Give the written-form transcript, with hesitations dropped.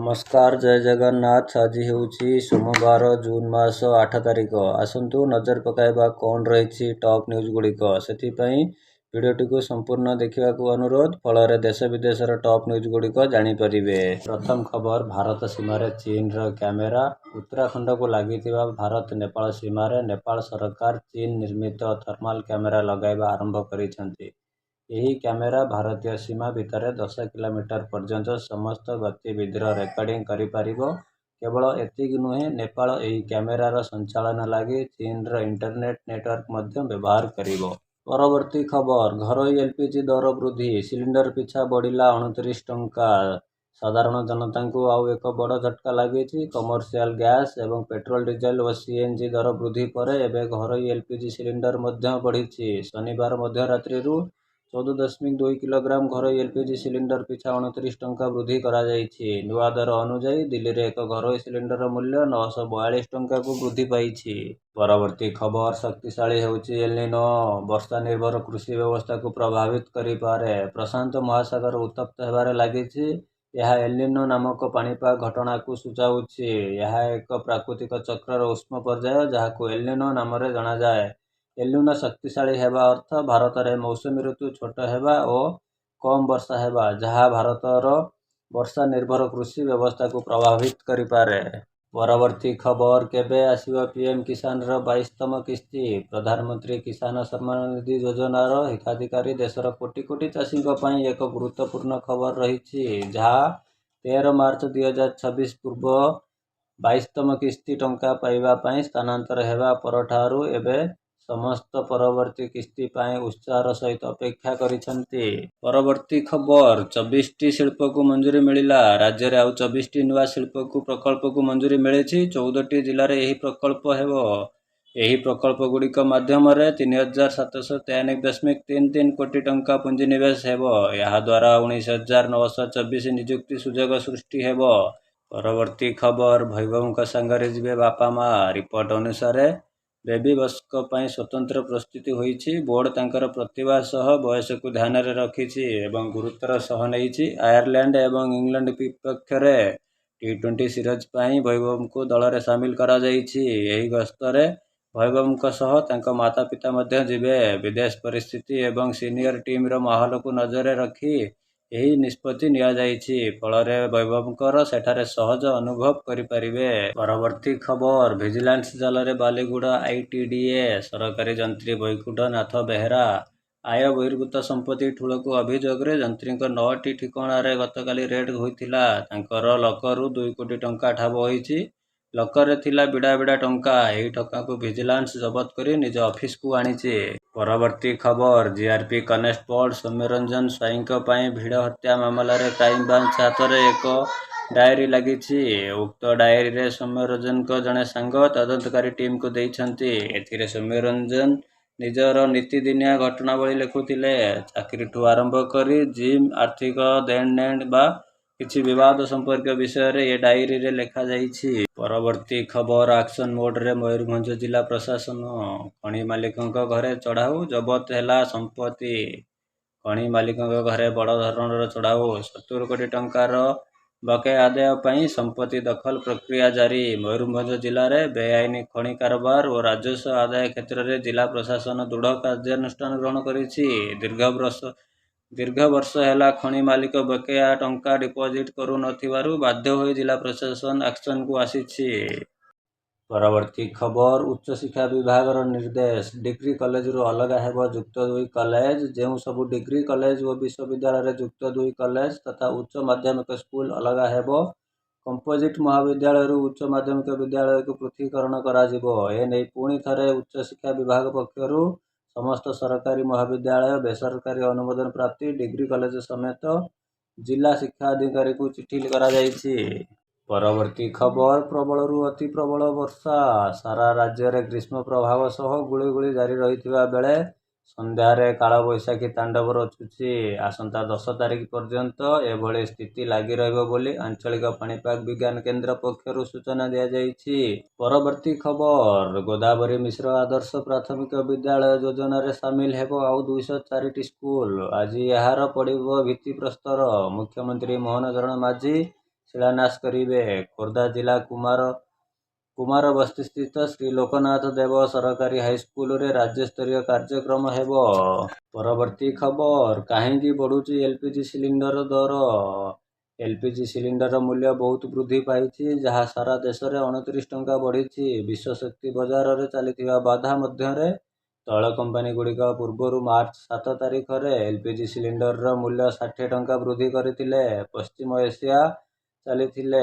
नमस्कार जय जगन्नाथ। आज ହେଉଛି सोमवार जून मास 8 तारिख। आसतु नजर पकाइबा कौन रही टॉप न्यूज गुड़िक। से भिडियोटी को संपूर्ण देखा अनुरोध, फल देश विदेशर टॉप न्यूज गुड़िक जानीपारे। प्रथम खबर, भारत सीमार चीन कैमेरा। उत्तराखंड को लगी भारत नेपाल सीमार नेपाल सरकार चीन निर्मित थर्माल कैमेरा लगाइबा आरंभ करिसेंति। यही कैमेरा भारतीय सीमा भितर 10 किलोमीटर पर्यंत समस्त गतिविधिर रेकर्डिंग करिपारिबो। केवल एतिक नुहे, नेपाल यही कैमेरार संचालन लगी चीन इंटरनेट नेटवर्क मध्य व्यवहार करिबो। परवर्ती खबर, घरोई एलपीजी दर वृद्धि। सिलिंडर पिछा बढ़िला 29 टंका। साधारण जनता को आउ एक बड़ झटका लगी। कमर्शियल गैस एवं पेट्रोल डीजेल और सीएनजी दर वृद्धि पर एवं घरोई एलपीजी सिलिंडर मध्य बढ़ी। शनिवार मध्यरात्रि 14.2 किलोग्राम घरोई एलपीजी सिलिंडर पिछा 29 टंका वृद्धि करा जाइछि। नुआ दर अनुଯାयी दिल्ली रे एक घरोई सिलिंडर मूल्य 942 टंका को वृद्धि पाइछि। परवर्ती खबर, शक्तिशाली होउछि एल निनो। वर्षा निर्भर कृषि व्यवस्था को प्रभावित करिपारे। प्रशांत महासागर उत्तप्त हेबारे लागिछि। यह एल निनो नामक पाणीपाग घटना को सूचाउछि। यह एक प्राकृतिक चक्रर उष्म पर्याय जहाको एल निनो नाम जना जाए। एल निनो शक्तिशाली हेबा अर्थ भारत में मौसुमी ऋतु छोट हेबा और कम वर्षा हेबा, जहाँ भारतर वर्षा निर्भर कृषि व्यवस्था को प्रभावित करिपारे। परवर्ती खबर, केबे आसिबो पीएम किसान 22तम किस्ती। प्रधानमंत्री किसान सम्मान निधि योजनार हिताधिकारी देशर कोटी कोटी चाषी एक गुरुत्वपूर्ण खबर रही, जहाँ 13 मार्च 2026 पूर्व 22तम किस्ती टंका पाइबा स्थानांतर हेबा परठारु एबे समस्त परवर्ती किस्ती पाए उत्साहर सहित अपेक्षा करिसेंति। परवर्ती खबर, 24टी शिल्प को मंजूरी मिलिला। राज्य रे आउ 24टी नुआ शिल्प को प्रकल्प को मंजूरी मिली। 14टी जिले में यही प्रकल्प हेबो। यही प्रकल्प गुड़िक माध्यम 3793.33 कोटी टंका पुंजीनिवेश हेबो। यह द्वारा 19,924 निजुक्ति सुजोग सृष्टि हेबो। परवर्ती खबर, भैभव सांगरे जिबे बापा माँ। रिपोर्ट अनुसार बेबी बस्क ପାଇଁ स्वतंत्र प्रस्तुति होईछि। बोर्ड तांकर प्रतिभा सह बयस को ध्यान रे रखिछि एवं गुरुत्वर सह नहिछि। आयरलैंड एवं इंग्लैंड विपक्ष रे टी20 सीरीज ପାଇଁ भैभव को दल रे शामिल करा जाइछि। एही गस्तरे भैभव सह तांका माता पिता मध्य जिबे। विदेश परिस्थिति एवं सीनियर टीम रो माहौल को नजर रे रखी यही निष्पत्ति निया जाइछि। फलरे वैभवंकर सेठारे सहज अनुभव करिपारिबे। परवर्ती खबर, विजिलेंस जाल रे बालीगुड़ा आईटीडीए। सरकारी जंत्री वैकुंठ नाथ बेहेरा आय बहिर्भूत संपत्ति ठूल को अभियोग रे जंत्री 9टी ठिकाणा गतकाली रेड होइथिला। तांकर लकरु 2 कोटी टंका ठाब होइछि। लकर रे थिला बिड़ा बिड़ा टंका। एही टंका को विजिलेंस जबत करी निज ऑफिस को आनिछि। परवर्ती खबर, जीआरपी कनेस्टेबल सौम्यरंजन स्वाईंक ପାଇଁ ଭିड़ हत्या मामला रे क्राइम ब्रांच हाथ रे एक डायरी लगी। उक्त डायरी रे सौम्यरंजन जड़े सांग तदंतकारी टीम को देइछंती। एथिरे सौम्यरंजन निजर नीतिदिनिया घटनावली लिखुथिले। चाकरी ठू आरंभ करी जिम, आर्थिक देन नेण बा किछि विवाद संपर्क विषय रे ये डायरी रे लेखा जाइछि। परवर्ती खबर, एक्शन मोड रे मयूरभंज जिला प्रशासन। खଣି मालिकଙ୍କ घरे चढ़ाऊ, जबत हेला संपत्ति। खଣି मालिकଙ୍କ घरे बड़ धरणर चढ़ाऊ। 70 कोटी टंकार बकेया आदाय ପାଇଁ संपत्ति दखल प्रक्रिया जारी। मयूरभंज जिले में बेआईन खଣି कारोबार और राजस्व आदाय क्षेत्र में जिला प्रशासन दृढ़ कार्यानुष्ठान ग्रहण करिछि। दीर्घ वर्ष हेला खଣି मालिक बकेया टंका डिपोजिट करू नथिबारु बाध्य होई जिला प्रशासन एक्शन को आसीछि। परवर्ती खबर, उच्च शिक्षा विभाग निर्देश। डिग्री कॉलेज रु अलग हेब जुक्त 2 कॉलेज। जो सबु डिग्री कॉलेज और विश्वविद्यालय जुक्त 2 कॉलेज तथा उच्च माध्यमिक स्कूल अलग हेब। कंपोजिट महाविद्यालय रु उच्च माध्यमिक विद्यालय को पृथकीकरण करा जिवो। एने पुणी थरे उच्च शिक्षा विभाग पक्षरु समस्त सरकारी महाविद्यालय बेसरकारी अनुमोदन प्राप्ति डिग्री कॉलेज समेत जिला शिक्षा अधिकारी को चिठी करा जाइछि। परवर्ती खबर, प्रबलरु अति प्रबल वर्षा। सारा राज्य रे ग्रीष्म प्रभाव सह गुळीगुଳି जारी रहिथिबा बेले संध्यारे कालबैशाखी तांडव रचुछि। आसंता 10 तारिख पर्यंत एभଳି स्थिति लागि रहइबो बोली आंचलिक पाणीपाग विज्ञान केन्द्र पक्षरु सूचना दिया जाइछि। परवर्ती खबर, गोदावरी मिश्र आदर्श प्राथमिक विद्यालय योजना रे शामिल हेबो आउ 204टी स्कूल। आज यार पड़िबो भित्ति प्रस्तर। मुख्यमंत्री मोहन चरण माझी ଶିଳାନ୍ୟାସ କରିବେ। ଖୋର୍ଦ୍ଧା ଜିଲ୍ଲା କୁମାରବସ୍ତିସ୍ଥିତ ଶ୍ରୀ ଲୋକନାଥ ଦେବ ସରକାରୀ ହାଇସ୍କୁଲରେ ରାଜ୍ୟସ୍ତରୀୟ କାର୍ଯ୍ୟକ୍ରମ ହେବ। ପରବର୍ତ୍ତୀ ଖବର, କାହିଁକି ବଢୁଛି ଏଲପିଜି ସିଲିଣ୍ଡର ଦର? ଏଲପିଜି ସିଲିଣ୍ଡର ମୂଲ୍ୟ ବହୁତ ବୃଦ୍ଧି ପାଇଛି, ଯାହା ସାରା ଦେଶରେ 29 ଟଙ୍କା ବଢ଼ିଛି। ବିଶ୍ୱଶକ୍ତି ବଜାରରେ ଚାଲିଥିବା ବାଧା ମଧ୍ୟରେ ତୈଳ କମ୍ପାନୀଗୁଡ଼ିକ ପୂର୍ବରୁ ମାର୍ଚ୍ଚ 7 ତାରିଖରେ ଏଲପିଜି ସିଲିଣ୍ଡରର ମୂଲ୍ୟ 60 ଟଙ୍କା ବୃଦ୍ଧି କରିଥିଲେ। ପଶ୍ଚିମ ଏସିଆ ଚାଲିଥିଲେ